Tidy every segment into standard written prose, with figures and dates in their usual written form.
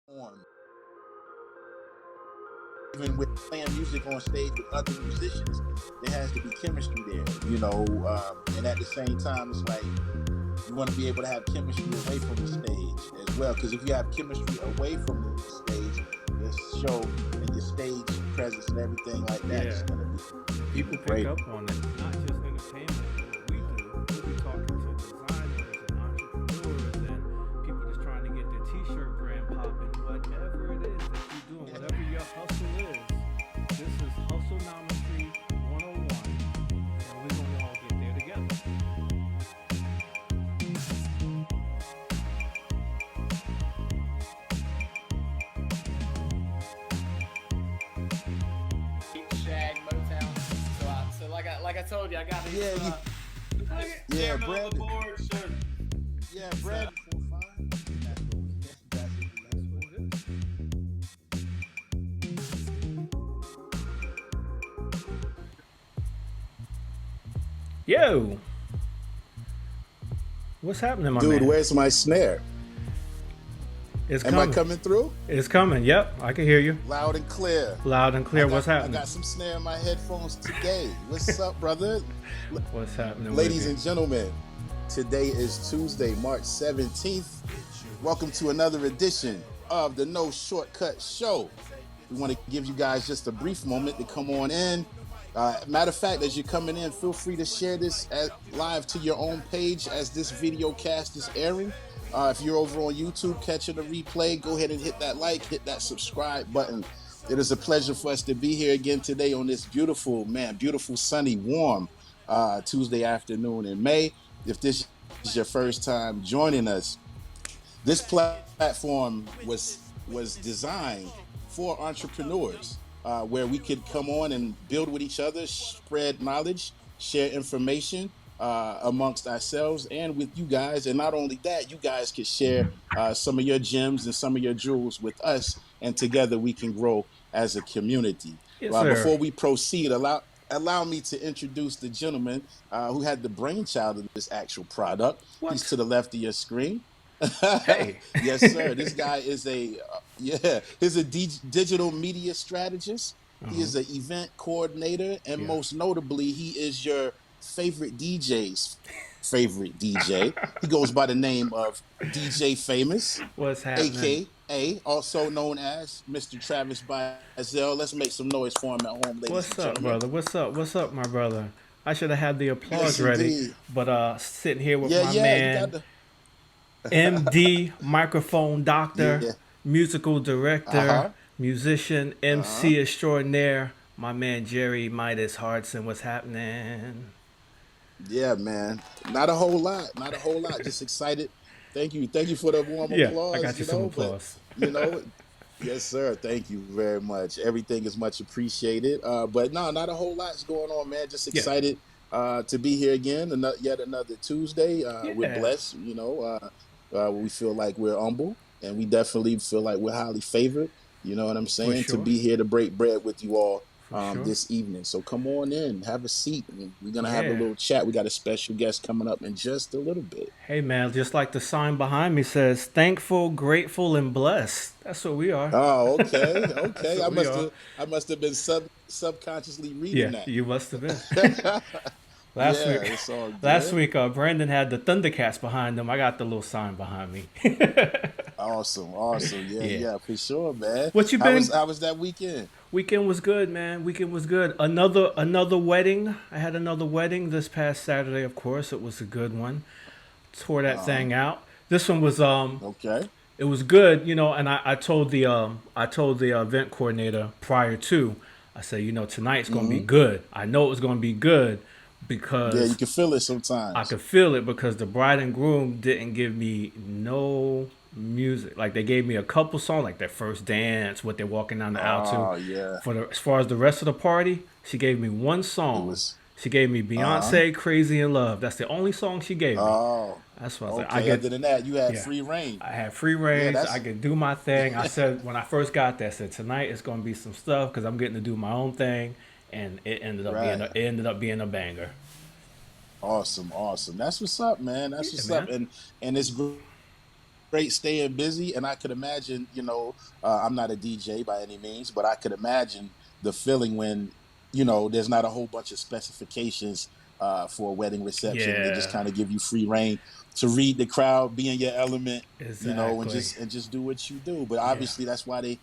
on. Even with playing music on stage with other musicians, there has to be chemistry there. And at the same time, it's like you want to be able to have chemistry away from the stage as well. Because if you have chemistry away from the stage, your show and your stage presence and everything like that is going to be People even pick greater. up on it. Not just entertainment, what we do. We'll be talking to designers and entrepreneurs and people just trying to get their t-shirt brand popping. Whatever it is that you're doing, whatever your hustle is, this is Hustlenometry 101. And we're going to all get there together. Shag Motown. So like I told you, I got these. Yeah, yeah, Jamming on the Brandon. board, sure. Yeah, Brad. Yo, what's happening, my Dude, man? where's my snare? It's Am coming. I coming through? It's coming. Yep, I can hear you. Loud and clear. Loud and clear. What's I happening? got some snare in my headphones today. What's up, brother? What's happening? Ladies with and gentlemen, today is Tuesday, March 17th. Welcome to another edition of the No Shortcut Show. We want to give you guys just a brief moment to come on in. Matter of fact, as you're coming in, feel free to share this live to your own page as this video cast is airing. If you're over on YouTube catching the replay, go ahead and hit that like, hit that subscribe button. It is a pleasure for us to be here again today on this beautiful, sunny, warm Tuesday afternoon in May. If this is your first time joining us, this platform was designed for entrepreneurs, where we could come on and build with each other, spread knowledge, share information amongst ourselves and with you guys. And not only that, you guys could share some of your gems and some of your jewels with us, and together we can grow as a community. Yes, sir. Before we proceed, allow me to introduce the gentleman who had the brainchild of this actual product. What? He's to the left of your screen. Hey. Yes, sir. This guy is he's a digital media strategist. He is an event coordinator, and Yeah. most notably, he is your favorite DJ's favorite DJ. He goes by the name of DJ Famous, What's happening? aka also known as Mr. Travis Bizel. Let's make some noise for him at home, ladies What's and up, gentlemen. brother? What's up? What's up, my brother? I should have had the applause Yes, ready, indeed. but sitting here with Yeah, my you man, got MD, microphone doctor, yeah. musical director, Uh-huh. musician, Uh-huh. MC extraordinaire, my man Jerry Midas Hartson. What's happening? Yeah, man. Not a whole lot. Not a whole lot. Just excited. Thank you. Thank you for the warm Yeah, applause. I got you some applause. But, yes, sir. Thank you very much. Everything is much appreciated. But no, not a whole lot's going on, man. Just Yeah. excited to be here again. Yet another Tuesday. We're Yeah. blessed. We feel like we're humble, and we definitely feel like we're highly favored. You know what I'm saying? sure. To be here to break bread with you all sure. this evening. So come on in, have a seat. We're going to have a Yeah. little chat. We got a special guest coming up in just a little bit. Hey, man, just like the sign behind me says, thankful, grateful, and blessed. That's what we are. Oh, okay. Okay. That's what we are. I must have been subconsciously reading Yeah, that. you must have been. Last week, it's all good. last week, Brandon had the Thundercats behind him. I got the little sign behind me. Awesome. Yeah. Yeah, for sure, man. What you been- How was that weekend? Weekend was good, man. Weekend was good. Another wedding. I had another wedding this past Saturday. Of course, it was a good one. Tore that thing out. This one was Okay. it was good, and I told the event coordinator prior to, I said, tonight's gonna be good. I know it was gonna be good because Yeah, you can feel it sometimes. I could feel it because the bride and groom didn't give me no music. Like they gave me a couple songs, like their first dance, what they're walking down the aisle Oh, to. yeah. As far as the rest of the party, she gave me one song. She gave me Beyonce, "Crazy in Love." That's the only song she gave me. Oh, That's what I was okay. like. Other than that, you had Yeah. free reign. I had free reigns. that's- I could do my thing. I said when I first got there, I said tonight it's gonna be some stuff because I'm getting to do my own thing, and it ended up being a banger. Awesome. That's what's up, man. That's Yeah, what's man. up, and it's great staying busy, and I could imagine, I'm not a DJ by any means, but I could imagine the feeling when, there's not a whole bunch of specifications for a wedding reception. They just Yeah, kind of give you free reign to read the crowd, be in your element, and exactly. just do what you do. But Yeah, obviously, that's why they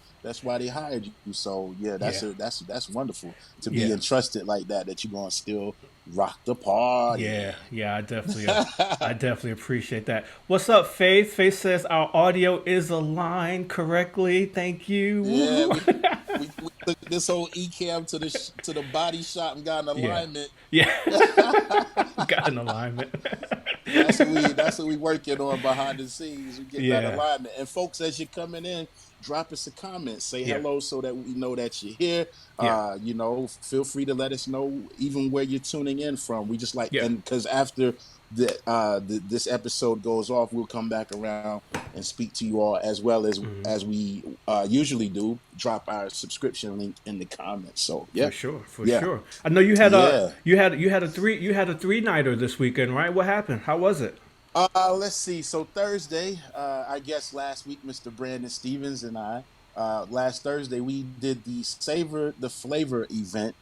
hired you. So yeah, yeah, that's wonderful to be yeah. entrusted like that. That you're gonna still rock the party. Yeah. I definitely appreciate that. What's up, Faith? Faith says our audio is aligned correctly. Thank you. Yeah, Woo-hoo. we took this whole eCam to the body shop and got an Yeah, alignment. yeah. Got an alignment. That's what we working on behind the scenes. We getting that Yeah, alignment. And folks, as you're coming in, drop us a comment. Say yeah, hello so that we know that you're here. yeah, Feel free to let us know even where you're tuning in from. We just like, yeah. and because after this episode goes off, we'll come back around and speak to you all as well as we usually do. Drop our subscription link in the comments. So yeah, For yeah, sure. I know you had yeah. a three nighter this weekend, right? What happened? How was it? Let's see. So Thursday, I guess last week, Mr. Brandon Stevens and I, last Thursday, we did the Savor the Flavor event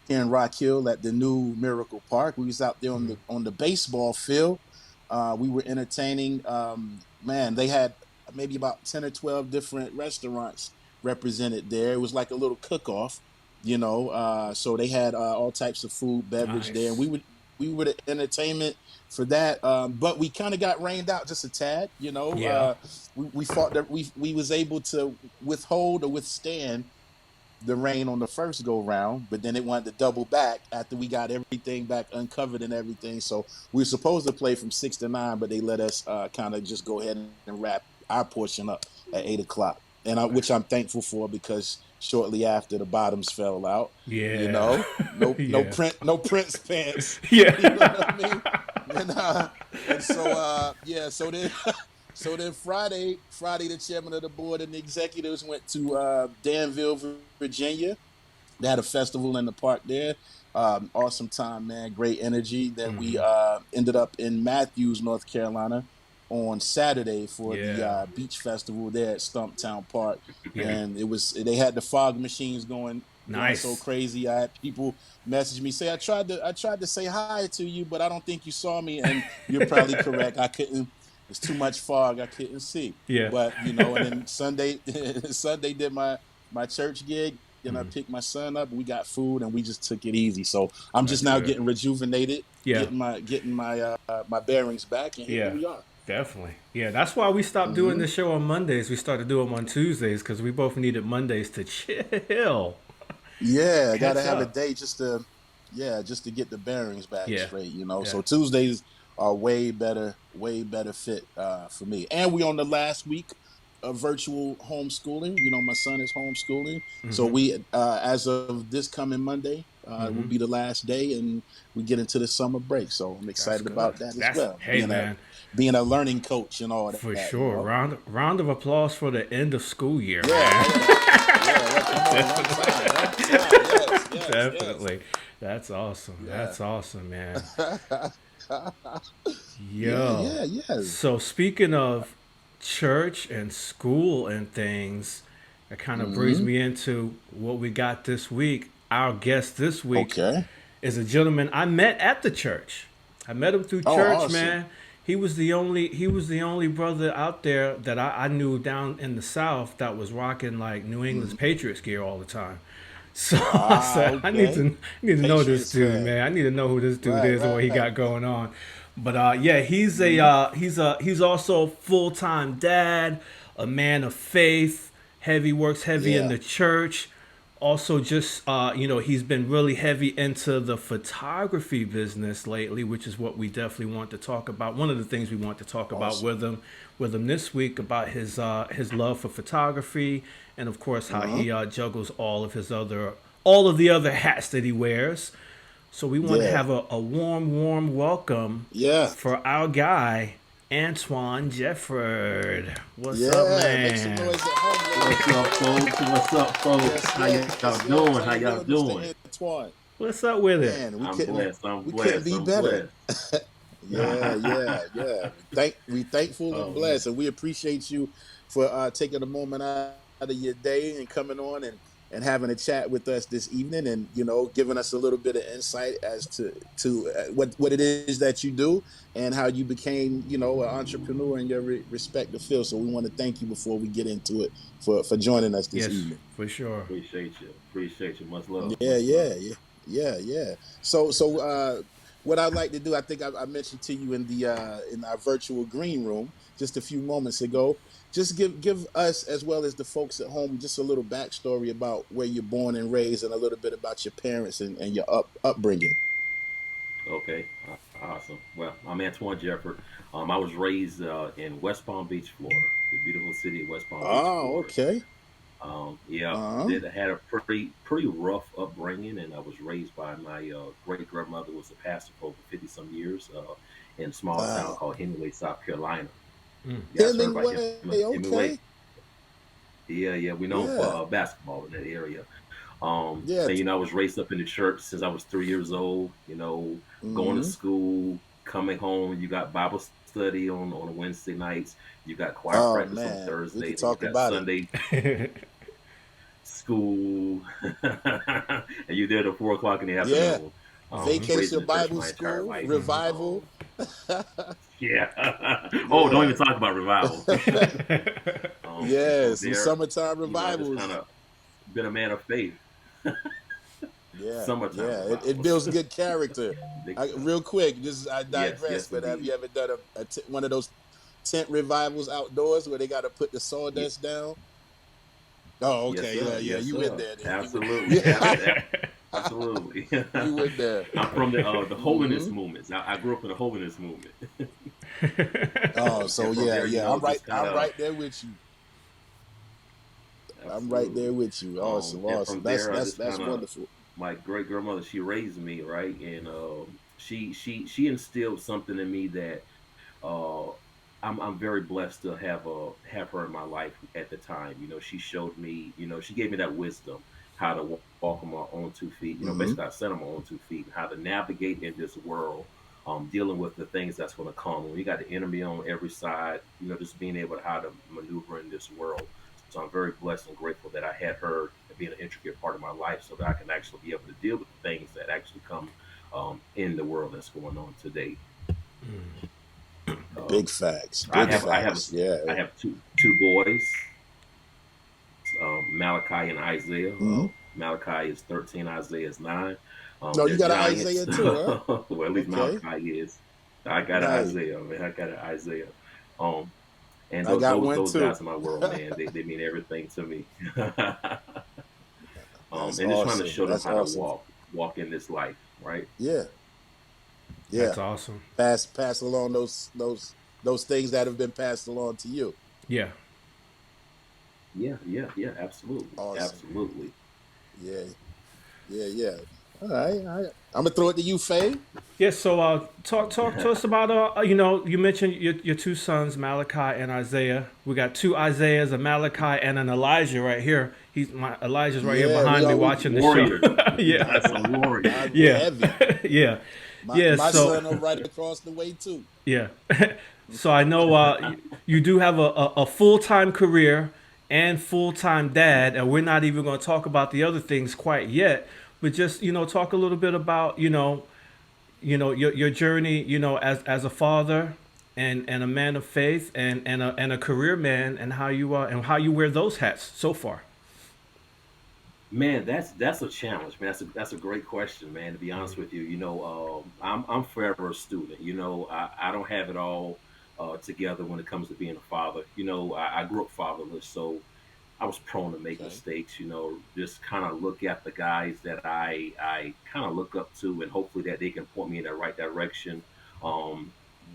here in Rock Hill at the new Miracle Park. We was out there on the baseball field. We were entertaining. Man, they had maybe about 10 or 12 different restaurants represented there. It was like a little cook-off, so they had all types of food, beverage there, and Nice. we were the entertainment for that. But we kind of got rained out just a tad. Yeah. We thought that we was able to withhold or withstand the rain on the first go round, but then it wanted to double back after we got everything back uncovered and everything. So we were supposed to play from 6 to 9, but they let us kind of just go ahead and wrap our portion up at 8 o'clock, which I'm thankful for, because shortly after the bottoms fell out. Yeah. No Yeah. Prince pants. Yeah. You know what I mean? And so then. So then Friday, the chairman of the board and the executives went to Danville, Virginia. They had a festival in the park there. Awesome time, man. Great energy. Then we ended up in Matthews, North Carolina on Saturday for Yeah. the beach festival there at Stumptown Park. Yeah. And they had the fog machines going Nice. so crazy. I had people message me, say, I tried to say hi to you, but I don't think you saw me. And you're probably correct. I couldn't. It's too much fog. I couldn't see. Yeah. But, and then Sunday did my church gig. Then I picked my son up. We got food and we just took it easy. So I'm just now getting rejuvenated, Yeah. getting my bearings back, and here we are. Definitely. Yeah, that's why we stopped doing the show on Mondays. We started doing them on Tuesdays because we both needed Mondays to chill. Yeah, I Catch gotta have a up. day just to get the bearings back Yeah. straight. Yeah. So Tuesdays are way better fit for me. And we on the last week of virtual homeschooling. My son is homeschooling, so we as of this coming Monday will be the last day, and we get into the summer break. So I'm excited good. about that as well. Hey, man. Being a learning coach and all that. For sure. Round of applause for the end of school year. Yeah, Man. come on, long time. Yes, Definitely. That's awesome. Yeah. That's awesome, man. Yeah, Yo. yes. So speaking of church and school and things, it kind of brings me into what we got this week. Our guest this week Okay. is a gentleman I met at the church. I met him through Oh, church, awesome. man. He was the only brother out there that I knew down in the South that was rocking like New England's Patriots gear all the time. So I said, I need to know this Patriots dude, fan. man. I need to know who this dude Right, is and what he right. got going on. But yeah, he's also a full-time dad, a man of faith, works heavy in Yeah. the church. Also, just he's been really heavy into the photography business lately, which is what we definitely want to talk about. One of the things we want to talk about Awesome. with him this week, about his love for photography, and of course how he juggles all of the other hats that he wears. So we want to Yeah. have a warm welcome Yeah. for our guy Antwain Geffrard. What's Yeah. up, Make some man? noise at home. What's up, folks? Yes, How yes, y'all yes, doing? yes. How y'all doing? Mr. Antoine? What's up with it? Man, we I'm couldn't blessed. I'm we blessed. couldn't be I'm better. blessed. Yeah. We thankful and Oh man. blessed, and we appreciate you for taking a moment out of your day and coming on and having a chat with us this evening, and giving us a little bit of insight as to what it is that you do and how you became an entrepreneur in your respective field. So we want to thank you before we get into it for joining us this Yes, evening. for sure. Appreciate you. Appreciate you. Much love. Yeah, Much love. yeah, yeah, yeah. So what I'd like to do, I think I mentioned to you in our virtual green room just a few moments ago. Just give us, as well as the folks at home, just a little backstory about where you're born and raised, and a little bit about your parents and your upbringing. Okay. Awesome. Well, I'm Antwain Geffrard. I was raised in West Palm Beach, Florida, the beautiful city of West Palm Beach, Oh, Florida. okay. Yeah, Uh huh. did had a pretty rough upbringing, and I was raised by my great grandmother was a pastor for over 50 some years in a small town Wow. called Hemingway, South Carolina. Mm. You guys heard about Hemingway. Hemingway? Okay. Yeah, we known for Yeah. basketball in that area. Yeah. And I was raised up in the church since I was 3 years old. Going to Mm-hmm. school, coming home. You got Bible study on Wednesday nights. You got choir Oh practice on man, we Thursday. could Then you talk got about it. Sunday school, and you there till 4 o'clock in the Yeah. afternoon. I was raised in Vacation the church Bible my entire School life. revival. Yeah. Oh, don't Yeah. even talk about revival. And Yeah, from some there, summertime I just kind revivals. of been a man of faith. Yeah, Summertime yeah. It revivals, builds good character. big time. Real quick, just I Yes, digress, yes, but have you indeed. ever done one of those tent revivals outdoors where they got to put the Ye- sawdust down? Oh, yes, okay. Yeah, sir. yeah. Yes, You in sir. there then? Absolutely. Yeah, Absolutely. you in there? I'm from the Hmm. holiness movements. I grew up in the holiness movement. Oh, so And from yeah, there, yeah. just kind I'm of right there with you. I'm right there absolutely. with you. Awesome, And awesome. from That's there, I that's just that's kind of wonderful. my great grandmother. She raised me right, and she instilled something in me that uh, I'm very blessed to have her in my life at the time. She showed me, she gave me that wisdom how to walk on my own 2 feet. Hmm. Basically, I stand on my own 2 feet, and how to navigate in this world, dealing with the things that's going to come. When you got the enemy on every side, just being able to how to maneuver in this world. So I'm very blessed and grateful that I had her being an intricate part of my life, so that I can actually be able to deal with the things that actually come in the world that's going on today. Big Um, facts. I Big have I have a, facts. Yeah. I have two boys, Malachi and Isaiah. Hmm. Malachi is 13, Isaiah is 9. No, you They're got an giants. Isaiah too, huh? Well, at least Okay. Malachi is. I got an Nice. Isaiah, man. I got an Isaiah. Um, and I got one those too. guys in my world, man, they mean everything to me. That's And just trying to awesome. show them That's how to awesome. walk in this life, right? Yeah. Yeah. That's awesome. Pass along those things that have been passed along to you. Yeah. Yeah, absolutely, Awesome. absolutely. Yeah. Yeah. All right. All right. I'm gonna throw it to you, Faye. Yeah. So, talk to us about you mentioned your two sons Malachi and Isaiah. We got two Isaiahs, a Malachi, and an Elijah right here. Elijah's right here Yeah, we behind me are. watching the show. Warriors, Yeah. that's a warrior. Yeah. Heavy. Yeah. My Yeah. my So son are right across the way too. yeah. So I know you do have a full time career and full time dad, and we're not even going to talk about the other things quite yet. But just talk a little bit about your journey as a father and a man of faith and a career man, and how you wear those hats so far. Man, that's a challenge, man. That's a great question, man. To be honest with you, I'm forever a student. I don't have it all together when it comes to being a father. I grew up fatherless, so I was prone to make Okay. mistakes. Just kind of look at the guys that I kind of look up to, and hopefully that they can point me in the right direction. Um,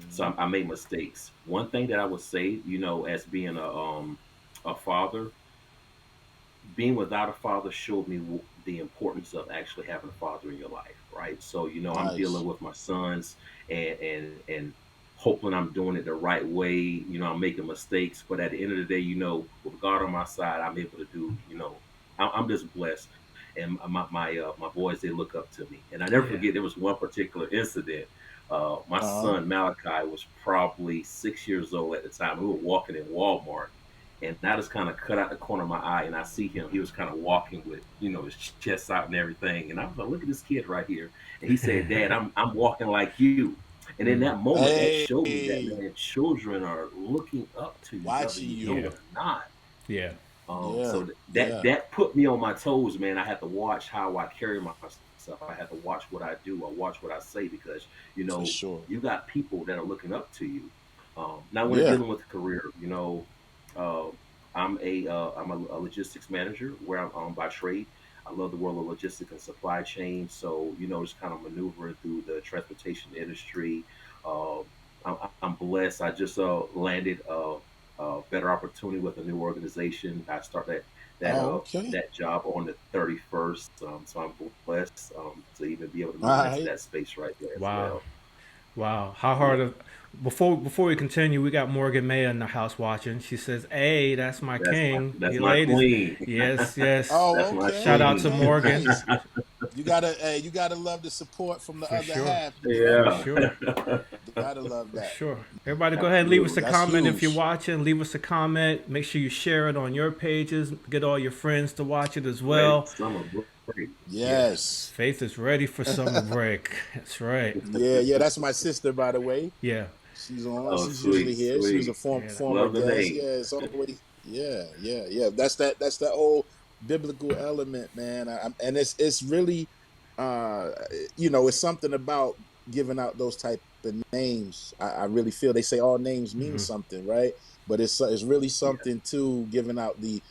so Hmm. I made mistakes. One thing that I would say, as being a father, being without a father showed me the importance of actually having a father in your life, right? So I'm dealing Nice. with my sons, and hoping I'm doing it the right way. I'm making mistakes, but at the end of the day, with God on my side, I'm able to do. I'm just blessed, and my boys, they look up to me. And I never Yeah. forget, there was one particular incident. My Uh-huh. son Malachi was probably 6 years old at the time. We were walking in Walmart, and I just kind of cut out the corner of my eye, and I see him. He was kind of walking with, his chest out and everything. And I was like, "Look at this kid right here." And he said, "Dad, I'm walking like you." And in that moment, that showed me that, Hey, man, children are looking up to you, whether watching you you. know Yeah. it or not. Yeah. Yeah, So that yeah, that put me on my toes, man. I had to watch how I carry myself. I had to watch what I do. I watch what I say because for sure. you got people that are looking up to you. Now, when Yeah. dealing with a career, uh, I'm a logistics manager where I'm by trade. I love the world of logistics and supply chain. So just kind of maneuvering through the transportation industry. Uh, I'm blessed. I just landed better opportunity with a new organization. I start Oh, okay. that job on the 31st. So I'm blessed to even be able to All move into right. that space right there as Wow. well. Wow. How hard Yeah, of before we continue, we got Morgan May in the house watching. She says, "Hey, that's my king." that's You my ladies. queen. Yes, yes. Oh, That's my okay, Shout out queen. to okay, Morgan. nice. You gotta love the support from the For other sure. half, you know? For Yeah. sure. Gotta love For that. sure. Everybody go ahead and leave us Absolutely. a That's comment if you're huge. watching. Leave us a comment. Make sure you share it on your pages. Get all your friends to watch it as Ready well. for summer break. Yes. Yes. Faith is ready for summer break. That's right. Yeah, yeah, that's my sister, by the way. Yeah. She's on. Oh, She's usually sweet, here. She was a sweet. Yeah. former Love the guest. name. Yeah, it's always. Yeah, yeah, yeah. That's that whole biblical element, man. And it's really, uh, it's something about giving out those type of names. I really feel they say all names mean something, right? But it's really Yeah, something to giving out the.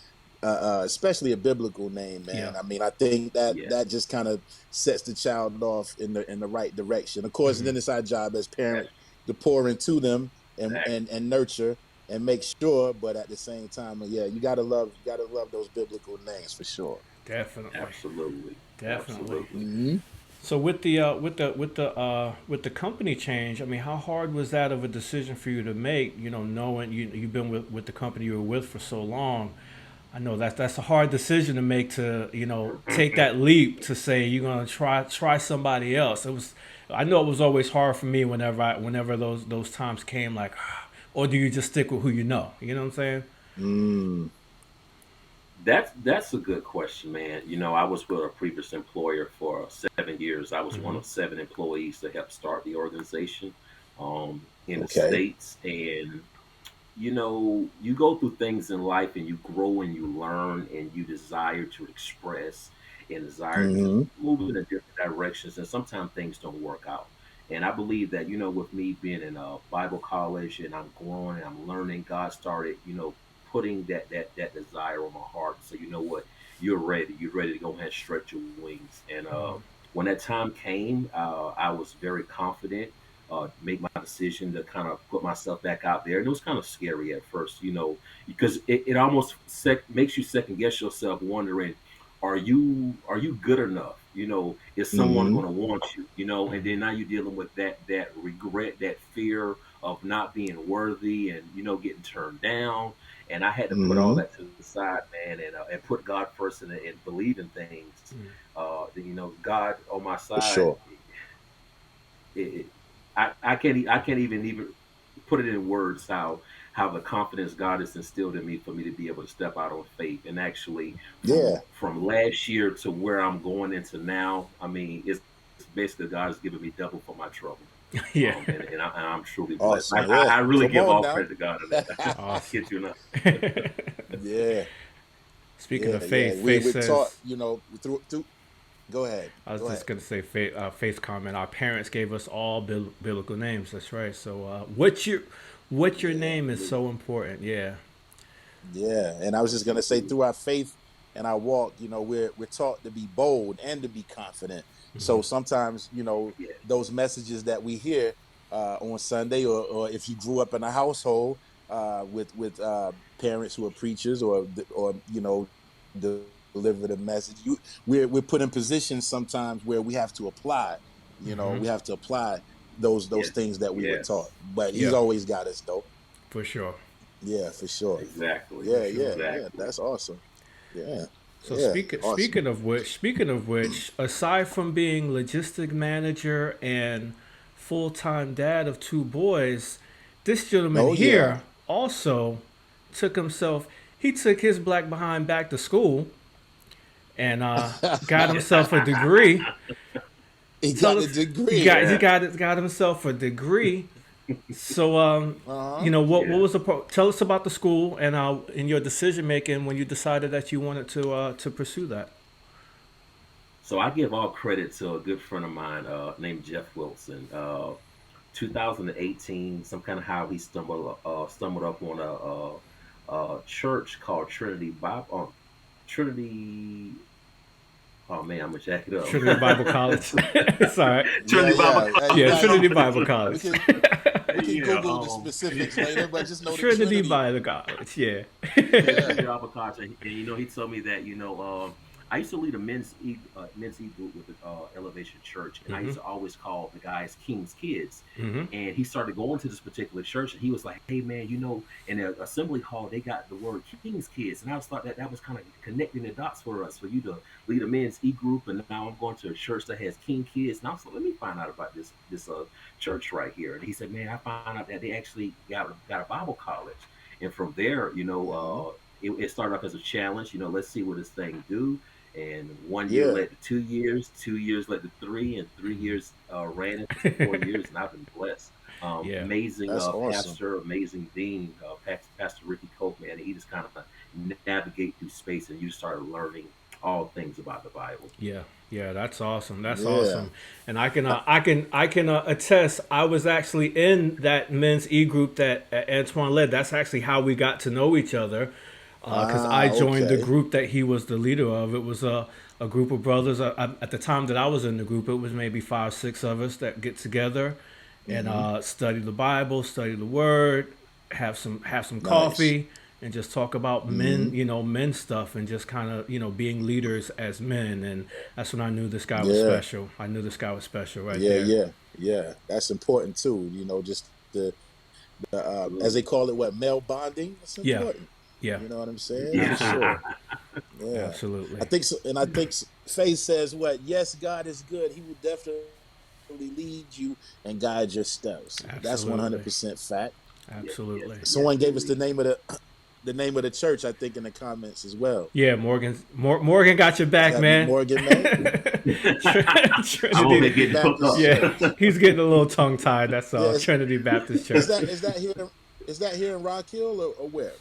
Especially a biblical name, Yeah. man. I mean, I think yeah, that just kind of sets the child off in the right direction. Of course, and then it's our job as parents to pour into them and exactly. and nurture and make sure. But at the same time, yeah, you gotta love those biblical names for sure. Definitely. Absolutely, Definitely. absolutely. Hmm. So with the company change, I mean, how hard was that of a decision for you to make? Knowing you've been with the company you were with for so long. I know that's a hard decision to make to take that leap to say you're gonna try somebody else. I know it was always hard for me whenever those times came, like, or do you just stick with who you know? You know what I'm saying? Mm. That's a good question, man. I was with a previous employer for 7 years. I was one of 7 employees to help start the organization in the Okay. states, and you go through things in life and you grow and you learn and you desire to express and desire to Hmm. move in a different directions. And sometimes things don't work out. And I believe that, with me being in a Bible college and I'm growing and I'm learning, God started, putting that desire on my heart. So you know what, you're ready. You're ready to go ahead and stretch your wings. And when that time came, I was very confident make my decision to kind of put myself back out there. And it was kind of scary at first, because it almost makes you second guess yourself, wondering, are you good enough? Is someone Hmm. going to want you? And then now you're dealing with that regret, that fear of not being worthy, and getting turned down. And I had to put all Hmm. that to the side, man, and put God first and believe in things. God on my For side, sure. it, I can't even put it in words how the confidence God has instilled in me for me to be able to step out on faith. And actually, Yeah. from last year to where I'm going into now, I mean, it's basically God has given me double for my trouble. Yeah. And I'm truly blessed. Awesome. I, Yeah. I really Come give on all now. credit to God on that. Awesome. Kid you not. Yeah. Speaking of Yeah. Yeah. faith, Faith We're taught, says, through. Go ahead. I was Go just ahead. gonna say, Faith comment. Our parents gave us all biblical names. That's right. So, what your Yeah. name is Absolutely. so important. Yeah. Yeah, and I was just gonna say, Absolutely. through our faith and our walk, we're taught to be bold and to be confident. So sometimes, Yeah. those messages that we hear on Sunday, or if you grew up in a household with parents who are preachers, or deliver the message, we're put in positions sometimes where we have to apply. We have to apply those Yes. things that we were taught. Yes. But He's Yeah. always got us, though. For sure. Yeah, for sure. Exactly. For Yeah, sure. yeah, yeah. Exactly. That's awesome. Yeah, So yeah, awesome. speaking of which, aside from being logistic manager and full-time dad of two boys, this gentleman Oh yeah. here also took himself. He took his black behind back to school and got himself a degree. He Tell got the us, he degree. got he Yeah. got himself a degree. So, Uh-huh. what Yeah. was the tell us about the school and in your decision making when you decided that you wanted to pursue that. So I give all credit to a good friend of mine named Jeff Wilson. 2018, some kind of how he stumbled up on a church called Trinity Bible. Trinity. Oh man, I'm gonna jack it Trinity Bible up. College. It's all right. Yeah, Trinity Bible yeah. You Yeah, College, guys, Trinity something. Bible we College. can we can Yeah. Google the specifics later, but just know the Trinity Trinity. Bible College. Yeah. Yeah. Trinity Bible College, and he told me that I used to lead a men's e group with the Elevation Church, and I Mm-hmm. used to always call the guys King's Kids. Mm-hmm. And he started going to this particular church, and he was like, "Hey man, in the assembly hall they got the word King's Kids," and I was thought that was kind of connecting the dots for us, for you to lead a men's e group, and now I'm going to a church that has King Kids, and I was like, "Let me find out about this church right here." And he said, "Man, I found out that they actually got a Bible college." And from there, Hmm. it started off as a challenge. Let's see what this thing do. And 1 year Yeah. led to 2 years, 2 years led to three, and 3 years ran into 4 years, and I've been blessed. Yeah. Amazing That's awesome. pastor, amazing dean, Pastor Ricky Cope, man. He just kind of navigate through space, and you start learning all things about the Bible. Yeah, yeah, that's awesome. That's Yeah. awesome, and I can attest. I was actually in that men's e group that Antoine led. That's actually how we got to know each other, because I Ah, joined the okay. group that he was the leader of. It was a group of brothers. At the time that I was in the group, it was maybe 5, 6 of us that get together and Hmm. study the Bible, study the Word, have some Nice. coffee, and just talk about men, Hmm. men stuff, and just kind of being leaders as men. And that's when I knew this guy was Yeah. special. I knew this guy was special right Yeah. there. Yeah. Yeah. That's important too. Just as they Absolutely. call it, what, male bonding. That's Yeah, important. yeah, You know what I'm saying? For absolutely, sure. Yeah. I absolutely. think so, and I think Faith says what? Yes, God is good. He will definitely lead you and guide your steps. That's Absolutely. 100% fact. Yes, yes, Absolutely. yes, Someone gave us the indeed. name of the church, I think, in the comments as well. Yeah, Morgan got your Is back, that man. Morgan, man? I'm over Trinity. here Trinity getting hooked Baptist up. Yeah, Church. he's getting a little tongue tied. That's Yeah, all. Trinity Baptist is Church. that is that here? Is that here in Rock Hill or where?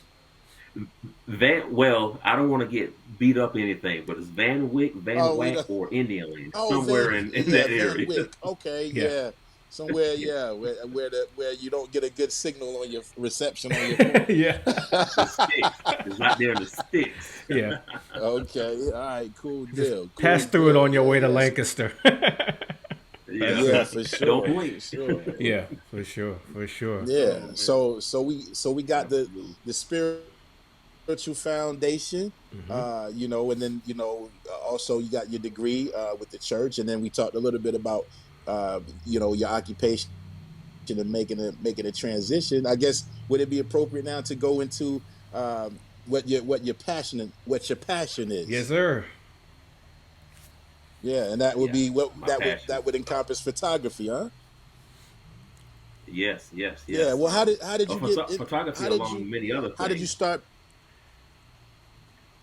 Well, I don't want to get beat up or anything, but it's Van Wyck, Van Oh, we Whack, don't. or Indian Land, Oh, somewhere in Yeah, that Van area. Wyck. Okay, Yeah. yeah, somewhere, Yeah, yeah, where you don't get a good signal on your reception on your phone. Yeah. the sticks. It's right there in the sticks. Yeah. Okay, all right, cool Just deal, pass cool through it deal. on your Yeah, way to yes, Lancaster. That's Yeah, yeah, it. for don't sure, for blink. sure. Yeah, for sure, for sure. Yeah, Oh man, so we got absolutely. the spiritual foundation, Hmm. and then also you got your degree with the church, and then we talked a little bit about your occupation and making a transition. I guess would it be appropriate now to go into what your passion Yes, is? sir. Yeah, and that would Yeah, be what my that would passion that is would photography. encompass photography, huh? Yes, yes, Yeah. yes. Well, how did you get it? Photography, How did along you with many other how did you things. start?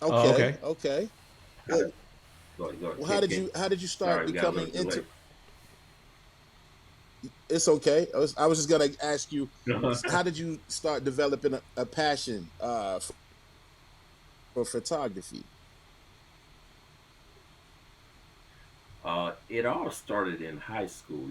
Oh, Okay, okay. okay. How to Well, go ahead. well, how did you start Sorry, we got a becoming little into? delay. It's okay. I was just gonna ask you, how did you start developing a passion for photography? It all started in high school.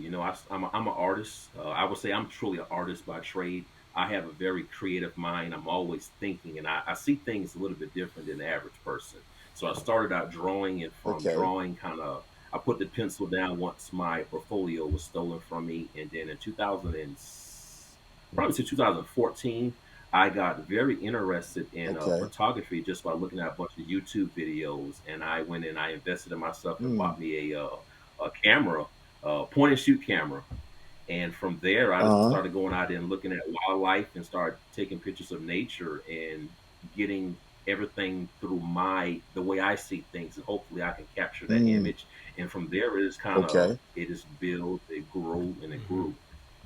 I'm an artist. I would say I'm truly an artist by trade. I have a very creative mind. I'm always thinking, and I see things a little bit different than the average person. So I started out drawing, and from Okay. drawing, I put the pencil down once my portfolio was stolen from me, and then in 2000 and probably to 2014, I got very interested in Okay. photography just by looking at a bunch of YouTube videos, and I went and I invested in myself and Mm. bought me a camera, point and shoot camera. And from there, I just Uh-huh. started going out and looking at wildlife and started taking pictures of nature and getting everything through the way I see things, and hopefully I can capture that Mm. image. And from there, it is kind of Okay. it is built, it grew, and it Hmm. grew.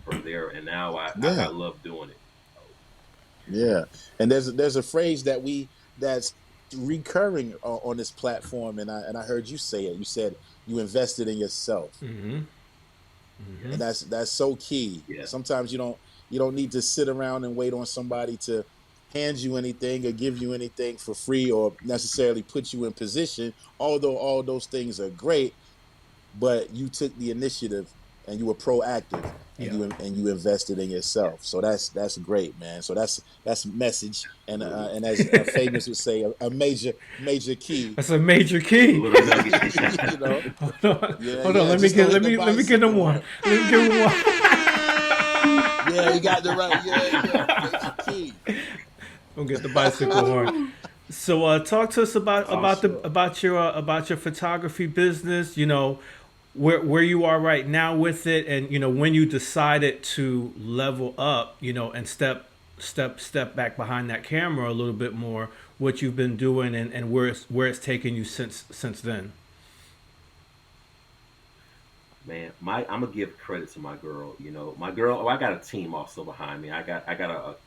from there. And now I Yeah, love doing it. yeah. And there's a phrase that's recurring on this platform, and I heard you say it. You said you invested in yourself, Mm-hmm. and Mm-hmm. that's so key. Yeah. Sometimes you don't need to sit around and wait on somebody to hand you anything or give you anything for free or necessarily put you in position. Although all those things are great, but you took the initiative and you were proactive and Yeah. you invested in yourself. So that's great, man. So that's a message, Absolutely. and as Famous would say, a major key. That's a major A key. little nugget. You know, Hold on, yeah, hold on. yeah. Let me Just don't get hit the let me get him bicycle, one. man. Let me give him one. Yeah, you got the right. Yeah, major key. We'll get the bicycle horn. So, talk to us For sure. about your photography business. You know, where you are right now with it, and you know when you decided to level up. You know, and step back behind that camera a little bit more. What you've been doing and where it's taken you since then. Man, I'm gonna give credit to my girl. You know, my girl. Oh, I got a team also behind me. I got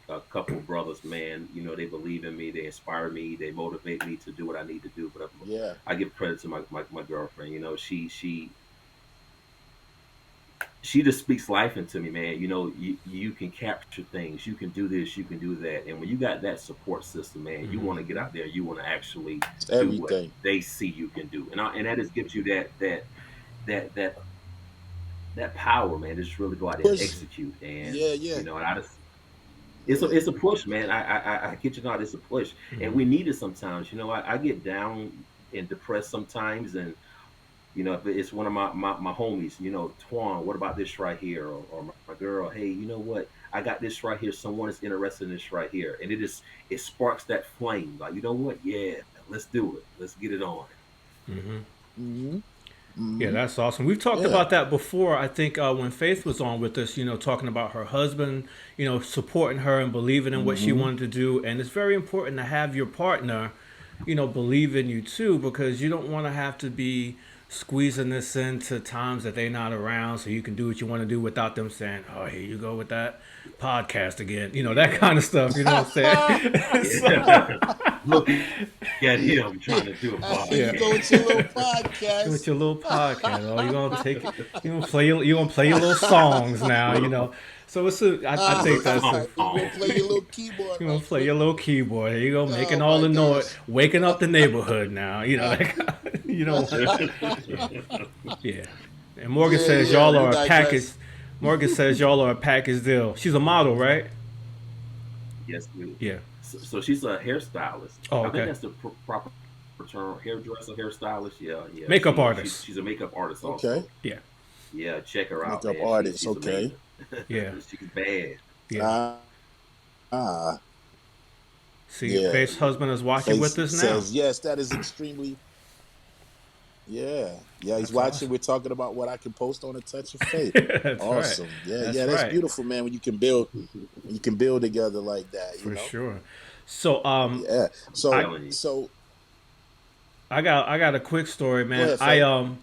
a couple of brothers. Man, you know, they believe in me. They inspire me. They motivate me to do what I need to do. But Yeah. I give credit to my girlfriend. You know, she just speaks life into me, man. You know, you can capture things. You can do this. You can do that. And when you got that support system, man, you want to get Mm-hmm. out there. You want to actually It's do what everything. they see you can do. And that just gives you that that that power, man, to just really go out there and Push. execute. And Yeah, yeah, and I just yeah. it's a push, man. I kid you not, it's a push, and Mm-hmm. we need it sometimes. You know, I get down and depressed sometimes, and you know, if it's one of my homies, you know, Twan, what about this right here, or my girl, hey, you know what? I got this right here. Someone is interested in this right here, and it sparks that flame. Like, you know what? Yeah, let's do it. Let's get it on. Mm-hmm. Mm-hmm. Yeah, Mm-hmm. that's awesome. We've talked Yeah. about that before. I think when Faith was on with us, you know, talking about her husband, you know, supporting her and believing in what she Mm-hmm. wanted to do. And it's very important to have your partner, you know, believe in you too, because you don't want to have to be squeezing this into times that they're not around so you can do what you want to do without them saying, oh, here you go with that podcast again. You know, that Yeah, kind of stuff. You know what I'm saying? yeah. So, Look at him trying to do a Here you yeah. go with your podcast. little With podcast. your little podcast. Oh, you're gonna take it. You're gonna play your little songs now. You know. So I think Little that's a. You gonna play your song. little keyboard You're gonna right play quick. your little keyboard. Here you go, making Oh all my the noise, gosh. waking up the neighborhood now. You know that. You know. Yeah. Yeah. And Morgan Yeah, says yeah. y'all We are a package. digress. Morgan says y'all are a package deal. She's a model, right? Yes, we, Yeah. so she's a hairstylist. Oh, I think okay. that's the proper term. Hairdresser, hairstylist. Yeah, yeah. Makeup artist. She's a makeup artist Okay. also. Yeah. Yeah, check her out, Makeup man. artist. She's Okay. amazing. Yeah. She's bad. Yeah. Ah, ah, See, yeah. Faith's husband is watching with Face us now. says yes. That is extremely. Yeah, yeah. He's That's watching. awesome. We're talking about what I can post on a touch of faith. That's right. Awesome. Yeah, yeah. That's That's right. beautiful, man. When you can build together like that. You For know. sure. So Yeah. I Telling you. So I got a quick story, go man. ahead, Faith.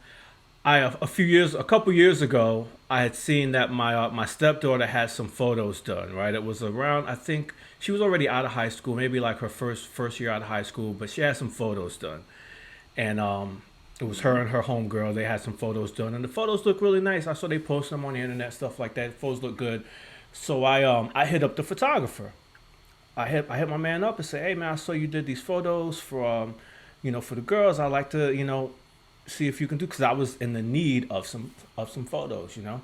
I a couple years ago, I had seen that my stepdaughter had some photos done. Right, it was around. I think she was already out of high school, maybe like her first year out of high school, but she had some photos done, and it was her Mm-hmm. and her homegirl. They had some photos done, and the photos look really nice. I saw they post them on the internet, stuff like that. Photos look good, so I hit up the photographer. I hit my man up and say, hey man, I saw you did these photos for you know, for the girls. I like to, you know, see if you can do, because I was in the need of some photos, you know.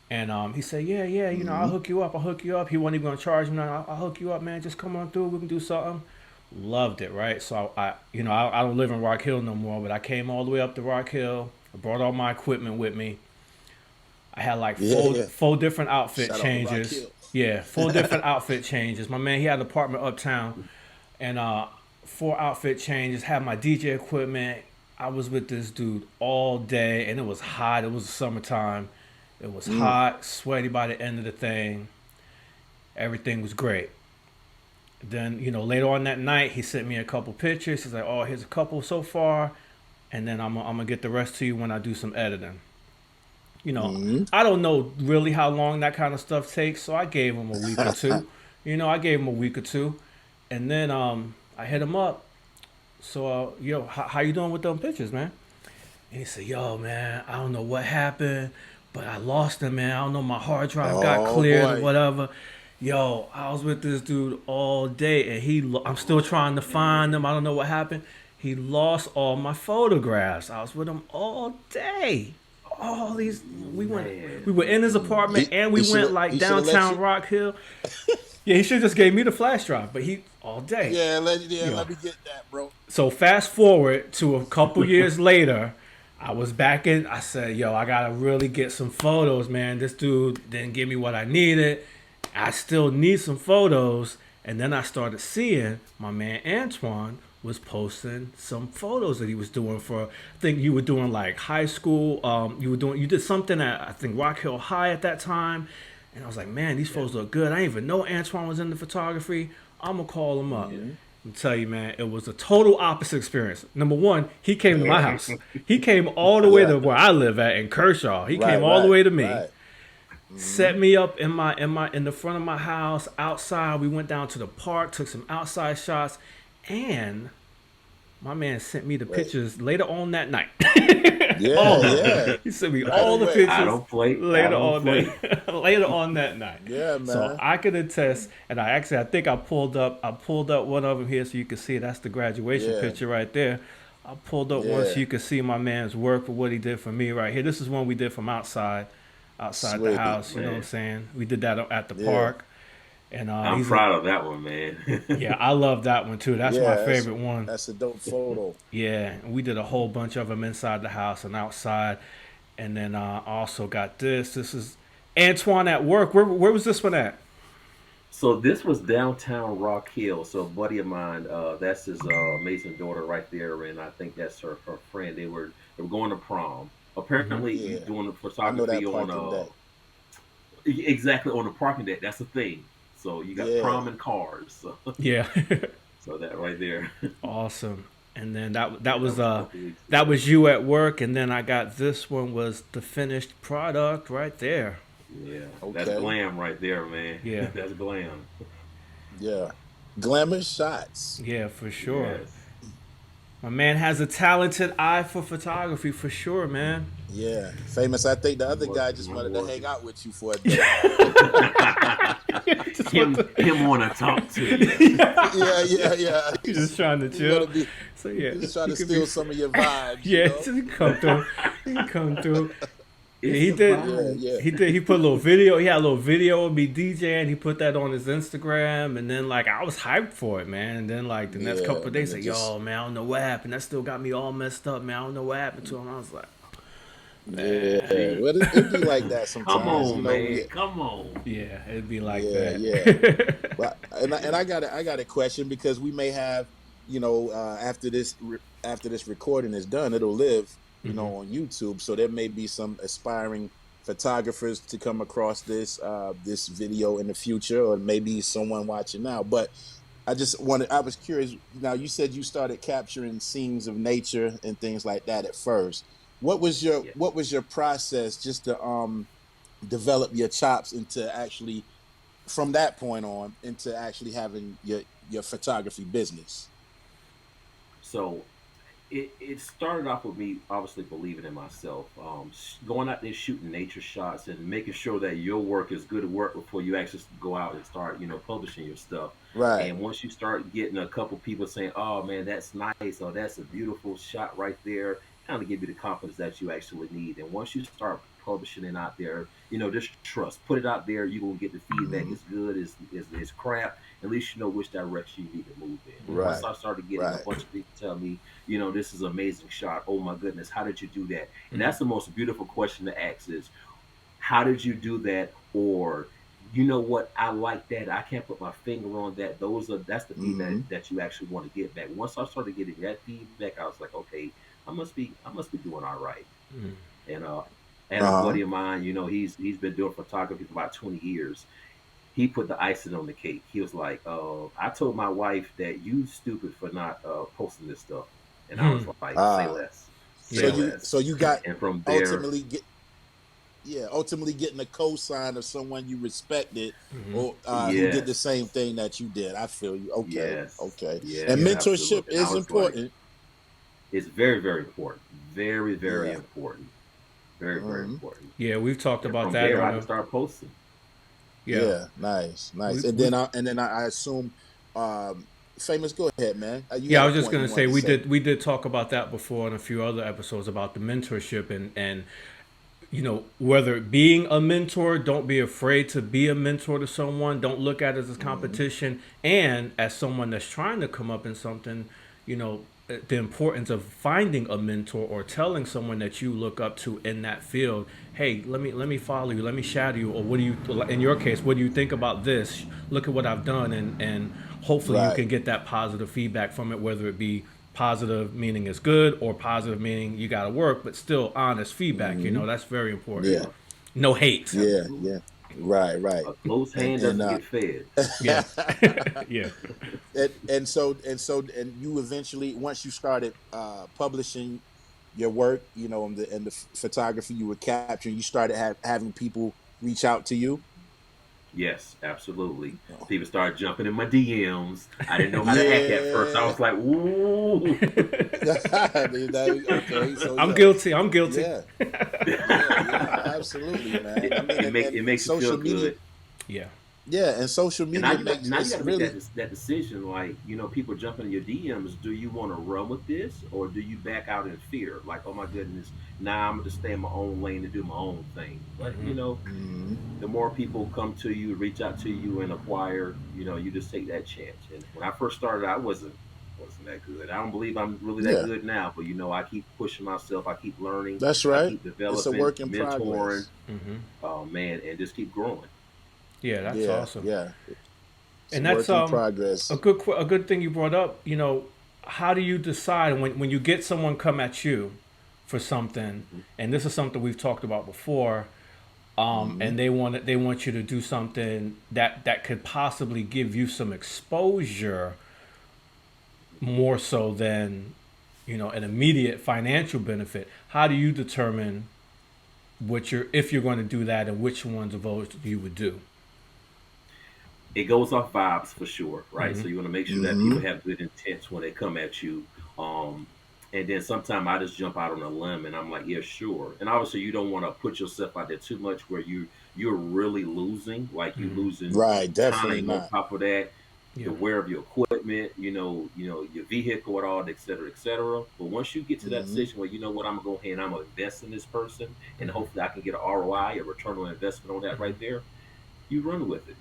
And he said, yeah, yeah, you know, I'll Mm-hmm. hook you up. I'll hook you up. He wasn't even gonna charge me. No, I'll hook you up, man. Just come on through. We can do something. Loved it, right? So I you know, I don't live in Rock Hill no more, but I came all the way up to Rock Hill. I brought all my equipment with me. I had like Yeah, yeah. four different outfit Shout out to Rock changes. Hill. Yeah, four different outfit changes. My man, he had an apartment uptown, and four outfit changes. Had my DJ equipment. I was with this dude all day, and it was hot. It was the summertime. It was Mm. hot, sweaty by the end of the thing. Everything was great. Then, you know, later on that night, he sent me a couple pictures. He's like, "Oh, here's a couple so far, and then I'm gonna get the rest to you when I do some editing." You know, Hmm. I don't know really how long that kind of stuff takes, so I gave him a week or two. I gave him a week or two, and then I hit him up. So, yo, how you doing with them pictures, man? And he said, yo, man, I don't know what happened, but I lost them, man. I don't know, my hard drive got Oh cleared or boy. whatever. Yo, I was with this dude all day, and I'm still trying to find them. I don't know what happened. He lost all my photographs. I was with him all day. All these, we Man. were in his apartment, He and we he should went have like he should have let downtown you. Rock Hill. Yeah, he should just gave me the flash drive, but he all day. Yeah, Yo, let me get that, bro. so fast forward to a couple years later, I was back in. I said, "Yo, I gotta really get some photos, man. This dude didn't give me what I needed. I still need some photos." And then I started seeing my man Antoine was posting some photos that he was doing for. I think you were doing like high school. You did something at I think Rock Hill High at that time. And I was like, man, these Yeah. photos look good. I didn't even know Antoine was into photography. I'm gonna call him up Yeah. Hmm. and tell you, man, it was a total opposite experience. Number one, he came to my house. He came all the way Yeah. to where I live at in Kershaw. He came Right, all the right, way to me, right. Hmm. set me up in the front of my house outside. We went down to the park, took some outside shots, and my man sent me the Wait. pictures later on that night. Yeah, All of them. yeah. He sent me Right all the away. I pictures don't play. I later don't on play. that later on that night. Yeah, So man. I could attest, and I think I pulled up one of them here so you can see that's the graduation Yeah, picture right there. I pulled up one so yeah. you can see my man's work for what he did for me right here. This is one we did from outside the Sweet. house. You know what I'm Man, saying? We did that at the Yeah, park, and I'm he's a proud of that one, man. yeah. I love that one too. That's my yeah. favorite one. That's a dope photo. Yeah, and we did a whole bunch of them inside the house and outside, and then I also got this. This is Antoine at work. Where was this one at? So this was downtown Rock Hill. So a buddy of mine, that's his amazing daughter right there, and I think that's her friend. They were going to prom. Hmm. Apparently, you Yeah, doing the I know photography that on parking deck. exactly on the parking deck. That's the thing. So you got Yeah, prom and cars. So, Yeah, so that right there. awesome. And then that Yeah, that was was a couple weeks that ago. was you at work, and then I got this one was the finished product right there. Yeah, that's okay. glam right there, man. Yeah, That's glam. Yeah. Glamour shots. yeah, for sure. Yes. My man has a talented eye for photography for sure, man. Yeah. Famous. I think the I'm other guy working. just I'm wanted to hang working. out with you for a day. Just want him want to talk to you. to. Yeah, yeah, yeah. He's just trying to He want chill. to be. So yeah, He's trying he to could be. steal some of your vibes, you Yeah, know. just come through. He can come through. Yeah, It's he the did. Yeah, vibes. yeah, He did. He put a little video. He had a little video of me DJing. He put that on his Instagram, and then like I was hyped for it, man. And then like the next yeah. couple of Then days, it like, just. yo, man, I don't know what happened. That still got me all messed up, man. I don't know what happened to him. I was like, Yeah. man, See, Well, it be like that come sometimes, you on, know. man. Come on. yeah, it'd be like Yeah, yeah. that. Well, I got a question because we may have, after this recording is done, it'll live, Hmm. on YouTube. So there may be some aspiring photographers to come across this video in the future, or maybe someone watching now. But I was curious. Now you said you started capturing scenes of nature and things like that at first. Yeah. What was your process just to develop your chops into actually from that point on into actually having your photography business? So it started off with me obviously believing in myself, going out there shooting nature shots and making sure that your work is good work before you actually go out and start, publishing your stuff. Right. And once you start getting a couple people saying, "Oh man, that's nice," or "That's a beautiful shot right there," kind of give you the confidence that you actually need. And once you start publishing it out there, just trust. Put it out there. You're gonna get the feedback. Hmm. It's good. It's crap. At least you know which direction you need to move in. And once Right. I started getting a Right. bunch of people tell me, this is an amazing shot. Oh my goodness, how did you do that? And Hmm. that's the most beautiful question to ask is, how did you do that? Or, you know what, I like that. I can't put my finger on that. That's the feedback Hmm. that you actually want to get back. Once I started getting that feedback, I was like, okay, I must be doing all right. Hmm. And Uh and a huh. buddy of mine, he's been doing photography for about 20 years. He put the icing on the cake. He was like, I told my wife that you stupid for not posting this stuff. And I was Hmm. like, say Ah. less. So Say Yeah. you less. so you got And from there, ultimately get ultimately getting a cosign of someone you respected, Hmm. or who did the Yes, same thing that you did. I feel you. Okay, yes, okay. And yes, Yeah. mentorship absolutely. And I is was like, important. it's very, very important. Very, very Yeah. important. Very, very Hmm. important. Yeah, we've talked And about from that there, on I just a started posting. yeah. Yeah. Nice, nice. We And we then I assume, famous. Go ahead, man. You Yeah, had I a was just point you gonna say wanted to say. we did talk about that before in a few other episodes about the mentorship and whether being a mentor, don't be afraid to be a mentor to someone. Don't look at it as a Hmm. competition. And as someone that's trying to come up in something, the importance of finding a mentor or telling someone that you look up to in that field, hey, let me follow you, let me shadow you, or what do you, in your case, what do you think about this? Look at what I've done, and hopefully you Right. can get that positive feedback from it, whether it be positive meaning it's good or positive meaning you got to work, but still honest feedback. Hmm. That's very important. Yeah. Yeah, No hate. Yeah. absolutely. Yeah. Right. Right. A closed hand And doesn't get fed. Yeah. Yeah. and you eventually, once you started publishing your work, and the photography you were capturing, you started having people reach out to you. Yes, absolutely. Oh. People started jumping in my DMs. I didn't know how to act at first. I Yeah. was like, "Ooh." Okay, so I'm yeah, guilty. I'm guilty. yeah, yeah, absolutely, man. I mean, It makes you feel social media, good. Yeah. yeah, and social And now media you got makes, now you got it's to make really, that decision. Like, people jumping in your DMs. Do you want to run with this, or do you back out in fear? Like, oh my goodness, now I'm gonna just stay in my own lane and do my own thing. But Hmm. mhm. the more people come to you, reach out to you, and acquire, you just take that chance. And when I first started, I wasn't that good. I don't believe I'm really that Yeah, good now. But I keep pushing myself. I keep learning. that's I right. keep It's a developing, work in mentoring. progress. Hmm. Oh man, and just keep growing. Yeah, that's Yeah, awesome. yeah, it's a And that's work in a progress. good thing you brought up. How do you decide when you get someone come at you for something, Hmm. and this is something we've talked about before, Hmm. and they want you to do something that could possibly give you some exposure more so than an immediate financial benefit. How do you determine if you're going to do that, and which ones of those you would do? It goes off vibes for sure, right? Hmm. So you want to make sure that people Hmm. have good intents when they come at you. And then sometimes I just jump out on a limb and I'm like, yeah, sure. And obviously you don't want to put yourself out there too much where you're really losing, like you Hmm. losing Right, definitely time on not. top of that, Yeah. the wear of your equipment, your vehicle and all, et cetera, et cetera. But once you get to that Hmm. decision where you know what, I'm gonna go ahead and I'm gonna invest in this person and Hmm. hopefully I can get an ROI, a return on investment on that Hmm. right there, you run with it.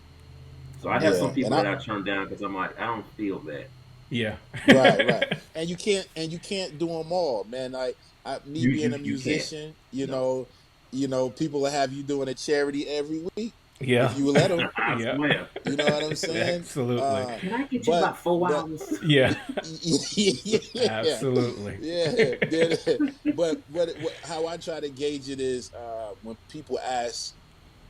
So I have some That's Yeah, and people I that I turn down because I'm like, I don't feel that. yeah. right, right. And you can't do them all, man. Me You being you a you can't. musician, No. people will have you doing a charity every week Yeah. if you let them. I Yeah. swear. You know what I'm saying? Absolutely. Uh, Can I get you but about 4 but hours? Yeah. yeah, Absolutely. yeah. But how I try to gauge it is, when people ask,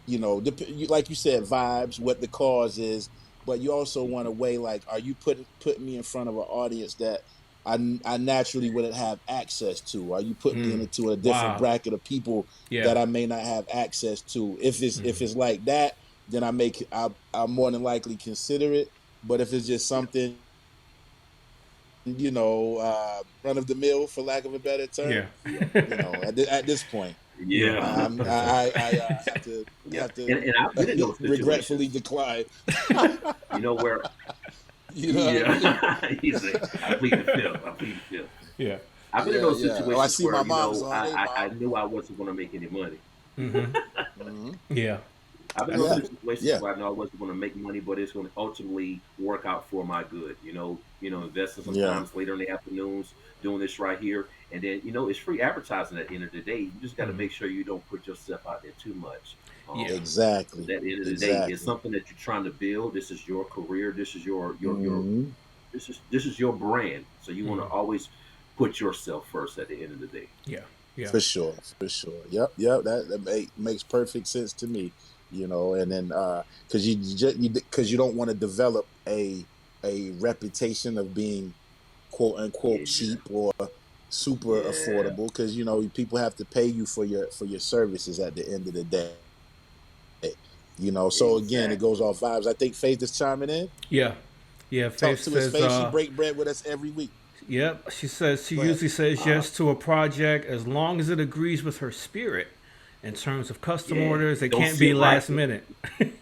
like you said, vibes, what the cause is, but you also want to weigh, like, are you putting me in front of an audience that I naturally wouldn't have access to? Are you putting me into a different Wow. bracket of people Yeah. that I may not have access to? If it's like that, then I'll more than likely consider it. But if it's just something, run of the mill, for lack of a better Yeah. term, Yeah. at this point, Yeah. Yeah. I have to Yeah. have to And I've been in those regretfully situations. decline. Where You know what I mean? yeah, he said, I plead the fifth. I plead the fifth. Yeah. I've been in Yeah, those yeah. Oh, I situations see where, my mom's on. Hey, I mom. knew I wasn't gonna make any money. Hmm. Hmm. Yeah. I've been in those Yeah, situations yeah. where I know I wasn't going to make money, but it's going to ultimately work out for my good. Investing Yeah. sometimes later in the afternoons, doing this right here, and then it's free advertising. At the end of the day, you just got to Hmm. make sure you don't put yourself out there too much. Yeah. Because Exactly. at the end of the day, it's Exactly. something that you're trying to build. This is your career. This is your Hmm. this is your brand. So you want to Hmm. always put yourself first at the end of the day. Yeah. Yeah. For sure. For sure. Yep. Yep. That makes perfect sense to me. And then, because because you don't want to develop a reputation of being quote unquote Yeah, cheap, or super Yeah. affordable because people have to pay you for your services at the end of the day. So again, it Exactly. goes off vibes. I think Faith is chiming in. Yeah. Yeah, Talk Faith to us, says, Faith. She break bread with us every week. yep, she says she Go ahead. usually says Uh, yes to a project as long as it agrees with her spirit. In terms of custom yeah. orders, it Don't can't be sit right last with minute.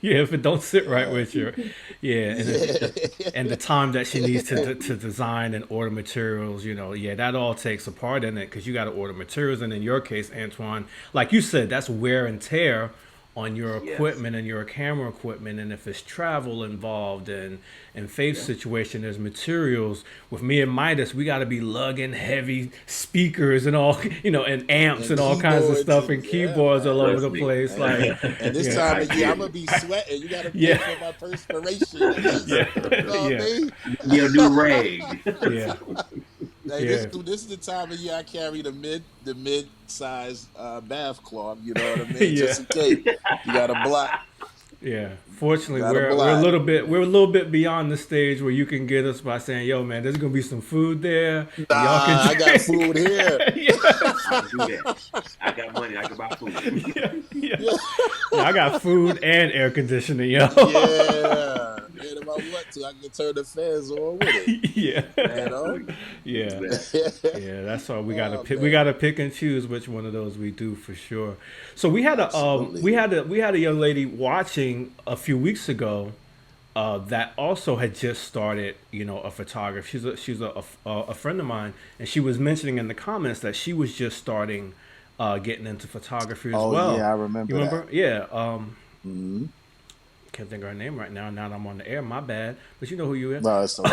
Yeah, if it don't sit right Yeah. with you. Yeah, Yeah. and the time that she needs to design and order materials, yeah, that all takes a part in it because you got to order materials. And in your case, Antoine, like you said, that's wear and tear on your Yes. equipment and your camera equipment. And if it's travel involved and in Faith's Yeah. situation, there's materials. With me and Midas, we got to be lugging heavy speakers and all, and amps And and all kinds of keyboards stuff and and yeah, keyboards all man. over Trust the me. place. And, Like, and this yeah, time I of year, I'm get gonna it. be sweating. You gotta pay yeah, for my perspiration. At least. yeah, You know what I yeah, mean? Get a new rag. yeah, Hey, this yeah, this is the time of year I carry the mid size bath cloth. You know what I mean? yeah. Just in case you got a block. Yeah. Fortunately, Got a we're a block. little bit beyond the stage where you can get us by saying, "Yo, man, there's gonna be some food there, Nah, and y'all can I got drink." food here. Yes. I can do that. I got money. I can buy food. Yeah, yeah. Yeah, Yeah, I got food and air conditioning, yo. yeah. And if I want to, I can turn the fans on with it. Yeah, You know? Exactly. yeah, Exactly. yeah. That's all we gotta Oh pick. We man, gotta pick and choose which one of those we do for sure. So we had a absolutely. we had a young lady watching a few weeks ago that also had just started, a photographer. She's a friend of mine, and she was mentioning in the comments that she was just starting getting into photography as Oh well. yeah, I You remember that. remember? Yeah. Hmm. Can't think of her name right now. Now that I'm on the air, my bad. But you know who you is. No, it's okay.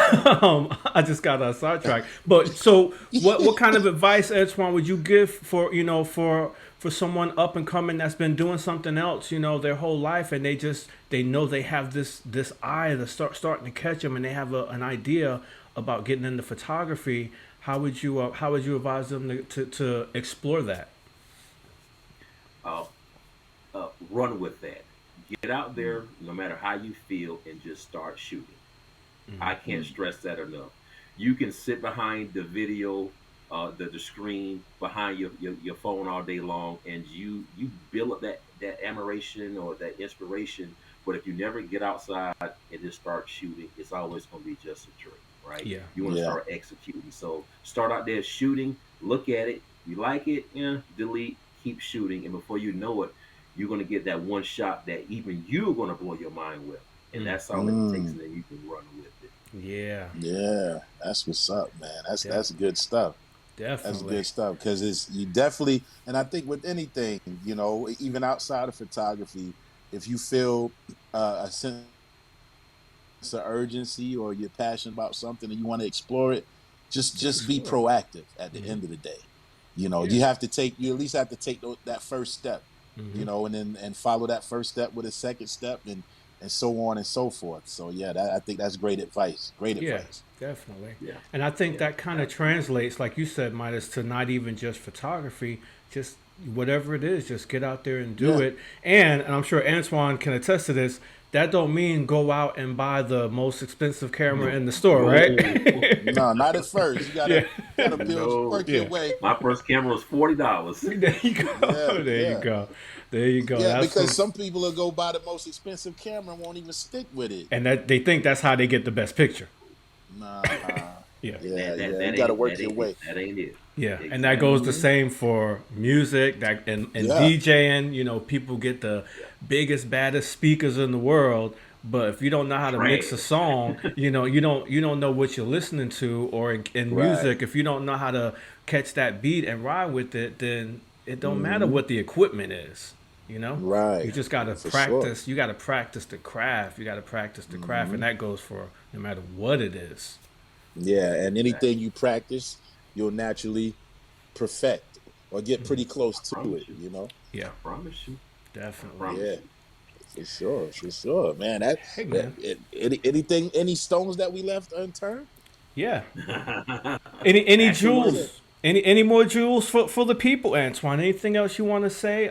I just got sidetracked. But so, what kind of advice, Antoine, would you give for for someone up and coming that's been doing something else, their whole life, and they know they have this eye that's starting to catch them, and they have an idea about getting into photography. How would you advise them to explore that? Uh, Run with that. Get out there, no matter how you feel, and just start shooting. I can't stress that enough. You can sit behind the video, the screen behind your phone all day long, and you build up that admiration or that inspiration. But if you never get outside and just start shooting, it's always going to be just a dream, right? Yeah, You want to Yeah. start executing. So start out there shooting, look at it, you like it, yeah, delete, keep shooting, and before you know it, you're going to get that one shot that even you're going to blow your mind with, and that's all it takes, Mm. and then you can run with it. yeah, Yeah, that's what's up, man. That's def- good stuff. That's definitely. good stuff because it's you definitely, and I think with anything, even outside of photography, if you feel a sense of urgency or you're passionate about something and you want to explore it, For just be sure. proactive. At the Hmm. end of the day, Yeah. you at least have to take that first step, Hmm. and then and follow that first step with a second step and so on and so forth. So yeah, I think that's great advice. Great Yeah, advice. definitely. Yeah, And I think yeah, that kind of absolutely. translates, like you said, Midas, to not even just photography, just whatever it is, just get out there and do Yeah. it. And I'm sure Antoine can attest to this. That don't mean go out and buy the most expensive camera No, in the store, right? no, No, not at first. You Yeah, gotta build no. work your yeah. way. My first camera was $40. There you Yeah, go. There you yeah. go. There you go. Yeah, That's because the, some people will go buy the most expensive camera and won't even stick with it. and that they think that's how they get the best picture. Nah. Yeah. Yeah, That yeah. You gotta work that your ain't way. it. That ain't it. Yeah, and that Exactly. goes the Hmm. same for music. That and Yeah. DJing. People get the Yeah. biggest, baddest speakers in the world, but if you don't know how to mix a Trash. song, you don't know what you're listening to. Or in Right. music, if you don't know how to catch that beat and ride with it, then it don't matter Hmm. what the equipment is. You Right. just gotta For sure. practice. You gotta practice the craft. You gotta practice the craft, Hmm. and that goes for no matter what it is. Yeah, and anything Exactly. you practice, you'll naturally perfect or get pretty close I to promise it, you. Yeah, I promise you. I definitely. promise Yeah, you. for sure, man. That, Hey, that man. any stones that we left unturned? Yeah. Any Ask the What's money. that? jewels? Any more jewels for the people, Antoine? Anything else you want to say?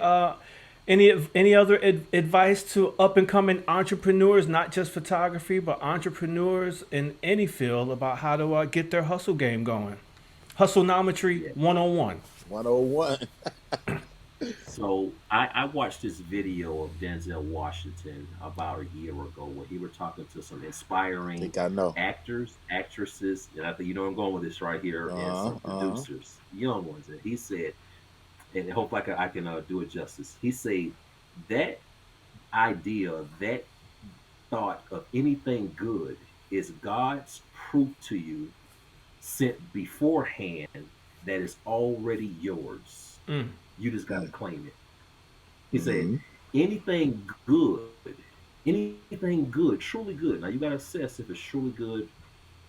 Any other advice to up and coming entrepreneurs, not just photography, but entrepreneurs in any field about how to get their hustle game going? Hustleometry Yeah. 101. 101. So I watched this video of Denzel Washington about a year ago where he was talking to some I inspiring think I know. actors, actresses, and I think you know I'm going with this right here, and Uh-huh. some Uh-huh. producers, young ones. And he said, and I hope I can do it justice. He said that idea, that thought of anything good is God's proof to you sent beforehand that is already yours. Mm. You just got to Mm. claim it. He said, Mm-hmm. anything good, anything good, truly good. Now you got to assess if it's truly good,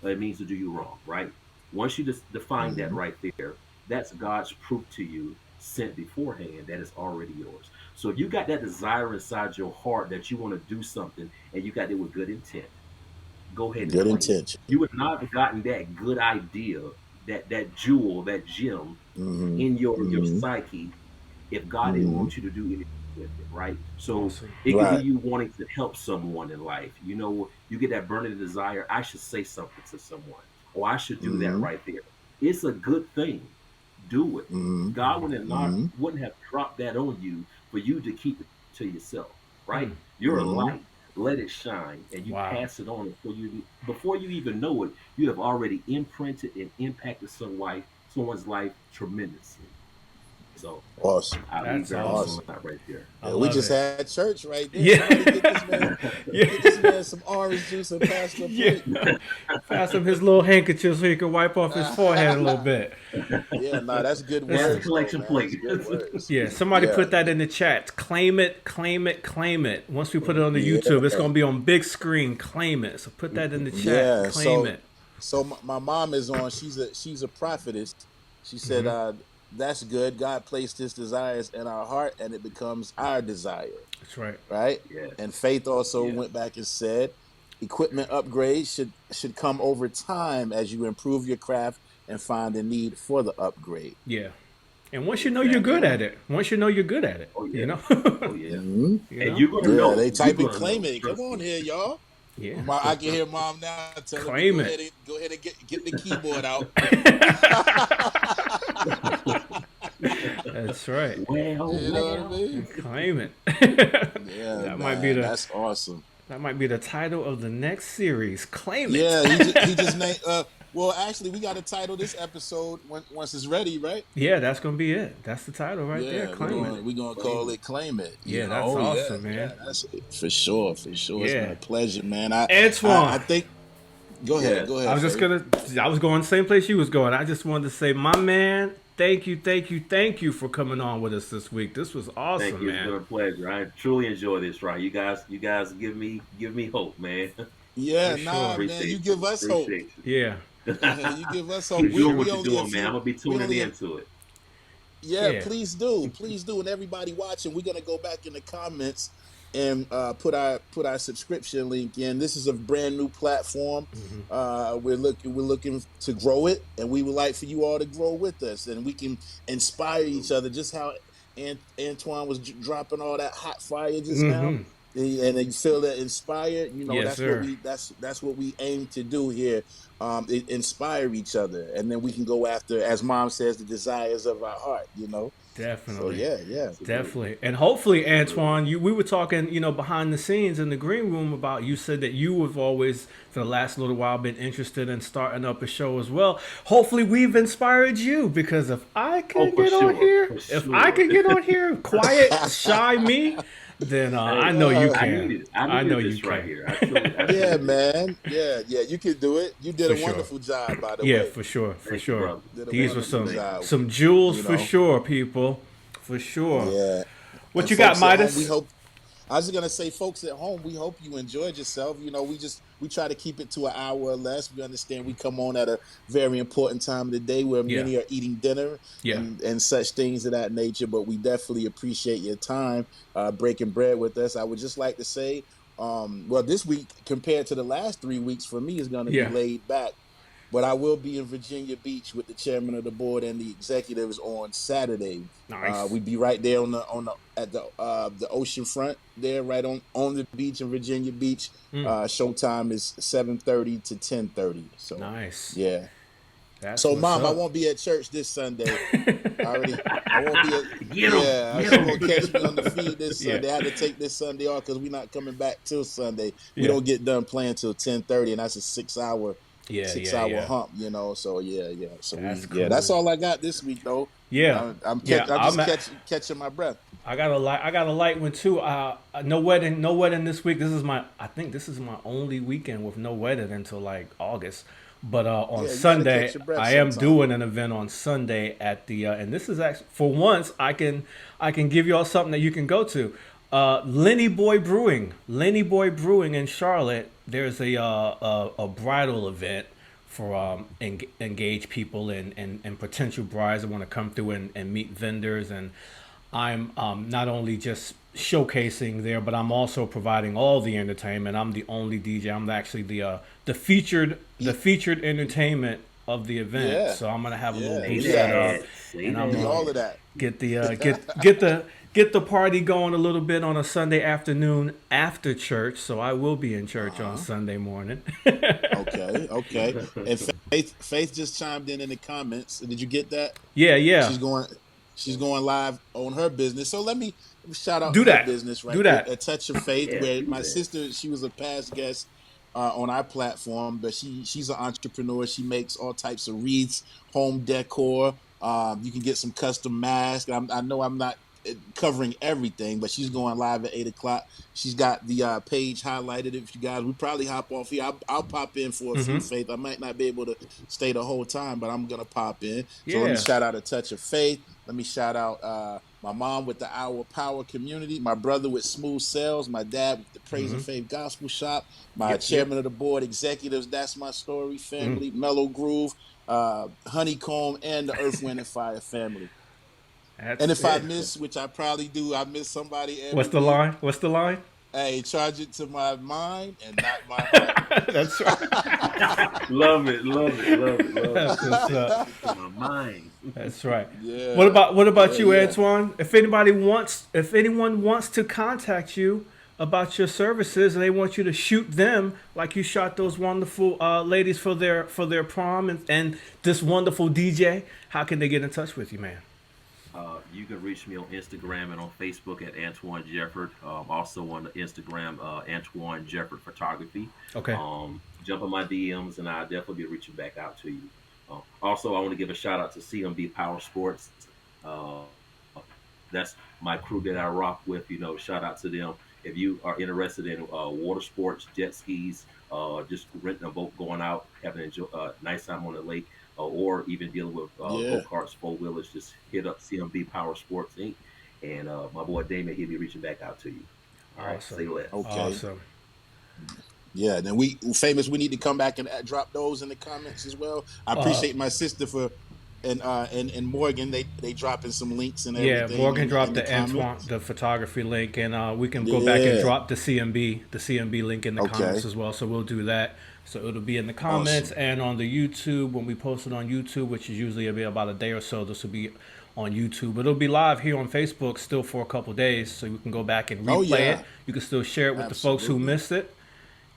it means to do you wrong, right? Once you just define that Mm-hmm. right there, that's God's proof to you sent beforehand that is already yours. So if you got that desire inside your heart that you want to do something and you got it with good intent, go ahead and Good claim it. intention. You would not have gotten that good idea, that jewel, that gem Mm-hmm. in your Mm-hmm. psyche if God didn't Mm-hmm. want you to do anything with it, right? So Awesome. it could be Right. you wanting to help someone in life. You know, you get that burning desire. I should say something to someone, or I should do that Mm-hmm. right there. It's a good thing. Do it. Mm-hmm. God Mm-hmm. wouldn't have dropped that on you for you to keep it to yourself, right? Mm. You're a Mm-hmm. light. Let it shine, and you Wow. pass it on before you even know it. You have already imprinted and impacted someone's life tremendously. So Awesome. I leave That's that on awesome. Awesome. that right there. I Yeah, we love just it. had church right there. Somebody Yeah. Yeah. get this man some orange juice and pass the Yeah. plate. Pass him his little handkerchief so he can wipe off his forehead a little bit. Yeah, nah, that's good Pass the Listen, words though, collection man. That's plate. good words. yeah, somebody Yeah. put that in the chat. Claim it, claim it, claim it. Once we put it on the Yeah. YouTube, it's going to be on big screen. Claim it. So put that in the chat. Yeah. Claim So it. my mom is on. She's a prophetess. She said, that's good. God placed his desires in our heart and it becomes our desire. That's right. Right? Yes, And Faith also yes. went back and said, equipment upgrades should come over time as you improve your craft and find the need for the upgrade. Yeah. And once you know you're Exactly. good Yeah. at it, once you know you're good at it, Oh you yeah. know, Oh yeah. Hmm. you And know, you're gonna Yeah, know. they You're type and gonna claim know. it. Come Trust on me. here, y'all. yeah, I can hear mom now telling me claim it. go ahead and get the keyboard out. That's right. Well, You know what I well. mean? Claim it. Yeah, that might be man, the that's awesome. that might be the title of the next series. Claim it. Yeah, he just named. Well, actually, we got to title this episode once it's ready, right? Yeah, that's gonna be it. That's the title right there. Yeah, we're Claim it. gonna we're gonna Claim call it. it "Claim It." You Yeah, that's know, yeah, awesome, man. yeah, that's for sure, for sure. It's been Yeah, a pleasure, man. I Antoine. think. Yes. Go I ahead, was just Faith. gonna. I was going the same place you was going. I just wanted to say, my man, thank you, thank you, thank you for coming on with us this week. This was Thank awesome, you. It's been man. a pleasure. I truly enjoy this. Right, you guys give me hope, man. Yeah, For nah, sure. man, you Appreciate you. give us hope. Appreciate you. Yeah, You give us hope. for Keep doing sure. what We you're only a doing, man. I'm few. gonna be We tuning only a into it. Yeah, Yeah. please do, and everybody watching, we're gonna go back in the comments and put our subscription link in. This is a brand new platform. We're looking to grow it, and we would like for you all to grow with us, and we can inspire each Absolutely. other. Just how Antoine was dropping all that hot fire just now, Mm-hmm. and you feel that inspired. You know, Yes, sir. that's what we aim to do here. Inspire each other, and then we can go after, as Mom says, the desires of our heart. You know. So Definitely. yeah. Absolutely. Definitely. And hopefully, Absolutely. Antoine, we were talking, behind the scenes in the green room about, you said that you have always, for the last little while, been interested in starting up a show as well. Hopefully, we've inspired you, because if I Oh, can get on here, for if I sure. can get on here, quiet, shy me, then I Hey, know you Uh, can. I I know needed you this right can. here. I yeah, truly did. man. Yeah. You can do it. You did For a sure. wonderful job, by the Yeah, way. for sure. For Thank you, sure. brother. Did a These were Thank you. wonderful some Thank you. job. some jewels You for know. sure, people. For sure. Yeah. What And you got, folks at home, we Midas? hope. I was gonna say, folks at home, we hope you enjoyed yourself. You know, we try to keep it to an hour or less. We understand we come on at a very important time of the day where Yeah. many are eating dinner Yeah. and such things of that nature. But we definitely appreciate your time breaking bread with us. I would just like to say, well, this week compared to the last 3 weeks for me is going to be Yeah. laid back. But I will be in Virginia Beach with the chairman of the board and the executives on Saturday. Nice. We'd be right there at the ocean front there, right on the beach in Virginia Beach. Showtime is 7:30 to 10:30. So Nice. yeah, That's So, what's Mom, I up. won't be at church this Sunday. I won't be at. Get him. Yeah, Get she him. won't catch me on the feed this Yeah. Sunday. I had to take this Sunday off because we're not coming back till Sunday. We Yeah. don't get done playing till 10:30, and that's a 6 hour, Yeah, six yeah, hour yeah. hump. So yeah. So That's that's cool. all I got this week though. Yeah, yeah. I'm just catching my breath. I got a light one too. No wedding this week. I think this is my only weekend with no wedding until like August. But on Yeah, you gotta Sunday, catch your breath I am sometime. doing an event on Sunday at the and this is actually for once I can give y'all something that you can go to. Lenny Boy Brewing in Charlotte. There's a bridal event for engaged people and potential brides that want to come through and meet vendors. And I'm not only just showcasing there, but I'm also providing all the entertainment. I'm the only DJ. I'm actually the featured entertainment of the event. Yeah. So I'm gonna have a Yeah. little Say booth Yeah. set that. up, Say and I'm Need that. all of that. get the party going a little bit on a Sunday afternoon after church. So I will be in church on Sunday morning. Okay. And Faith just chimed in the comments. Did you get that? Yeah. She's going live on her business. So let me shout out Do her that. business right Do quick. that. A Touch of Faith, Yeah, where do my that. sister, she was a past guest on our platform, but she's an entrepreneur. She makes all types of wreaths, home decor. You can get some custom masks. I know I'm not covering everything, but she's going live at 8 o'clock. She's got the page highlighted. If you guys, we probably hop off here. I'll pop in for a few, Faith. I might not be able to stay the whole time, but I'm gonna pop in. So let me Yeah. shout out A Touch of Faith. Let me shout out my mom with the Our Power Community, my brother with Smooth Sales, my dad with the Praise and Faith Gospel Shop, my Yep, chairman of the board executives, That's My Story family, Mellow Groove, Honeycomb, and the Earth, Wind, and Fire family. That's And if I it. miss, which I probably do, I miss somebody every What's the week. line? What's the line? Hey, charge it to my mind and not my heart. That's right. Love it. That's what's up. My mind. That's right. Yeah. What about you, Yeah. Antwain? If anyone wants to contact you about your services and they want you to shoot them like you shot those wonderful ladies for their prom and this wonderful DJ, how can they get in touch with you, man? You can reach me on Instagram and on Facebook at Antwain Geffrard. Also on the Instagram, Antwain Geffrard Photography. Okay. Jump on my DMs and I'll definitely be reaching back out to you. Also, I want to give a shout out to CMB Power Sports. That's my crew that I rock with. Shout out to them. If you are interested in water sports, jet skis, just renting a boat, going out, having a nice time on the lake, or even dealing with go-karts, four-wheelers, just hit up CMB Power Sports Inc. And my boy Damon, he'll be reaching back out to you. All right, Awesome. say less. Okay. Awesome. Yeah, then we need to come back and drop those in the comments as well. I appreciate my sister for and Morgan, they dropping some links and Yeah, everything. Morgan in dropped the comments. the photography link, and we can go back and drop the CMB link in the Okay. comments as well. So we'll do that. So it'll be in the comments Awesome. and on the YouTube when we post it on YouTube, which is usually about a day or so. This will be on YouTube, but it'll be live here on Facebook still for a couple days, so you can go back and replay it. You can still share it with the folks who Absolutely. missed it.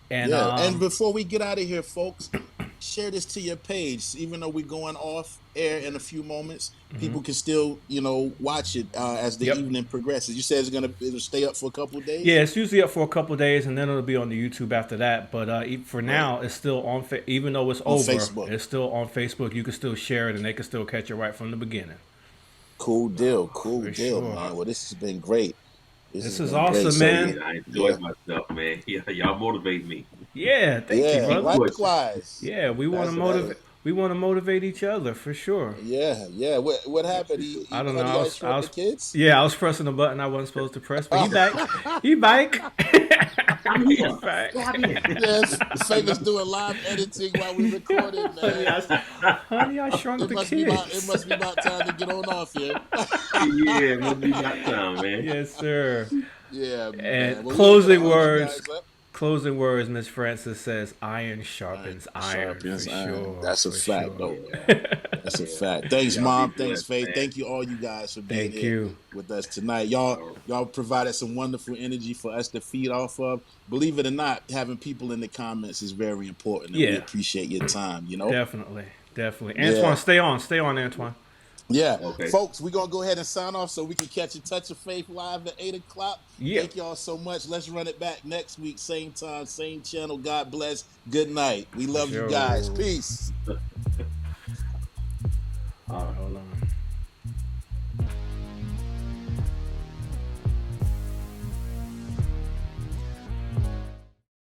And And before we get out of here, folks, share this to your page. Even though we're going off air in a few moments, people can still, watch it as the evening progresses. You said it'll stay up for a couple of days? yeah, it's usually up for a couple of days, and then it'll be on the YouTube after that. But for now, it's still on. Even though it's over, Facebook. it's still on Facebook. You can still share it, and they can still catch it right from the beginning. Cool deal, For sure. man. Well, this has been great. This has is been awesome, great. So, man. I enjoyed myself, man. Yeah, y'all motivate me. Yeah, thank you, brother. likewise. Yeah, we want to That's motivate. We want to motivate each other for sure. Yeah. What happened? I don't know. I was the kids? Yeah, I was pressing a button I wasn't supposed to press, but he back. He back. I'm He's here. back. I'm here. Yes, famous doing live editing while we recorded, man. Honey, I shrunk It the must kids. be about time to get on off here. Yeah, it will be that time, man. Yes, sir. Yeah, man. And Well, closing we're gonna hold you words. guys up. Closing words, Miss Francis says, "Iron sharpens iron." Sharpens For iron. sure. That's a for fact, sure. though. That's a fact. Thanks, Y'all Mom. be Thanks, blessed, Faith. man. Thank you, all you guys, for being Thank here you. with us tonight. Y'all provided some wonderful energy for us to feed off of. Believe it or not, having people in the comments is very important. And we Yeah. appreciate your time. Definitely. Definitely. Yeah. Antwain, stay on, Antwain. Yeah. Okay. Folks, we're going to go ahead and sign off so we can catch a Touch of Faith live at 8 o'clock. Yeah. Thank y'all so much. Let's run it back next week. Same time, same channel. God bless. Good night. We love you guys. Peace. All right. Hold on.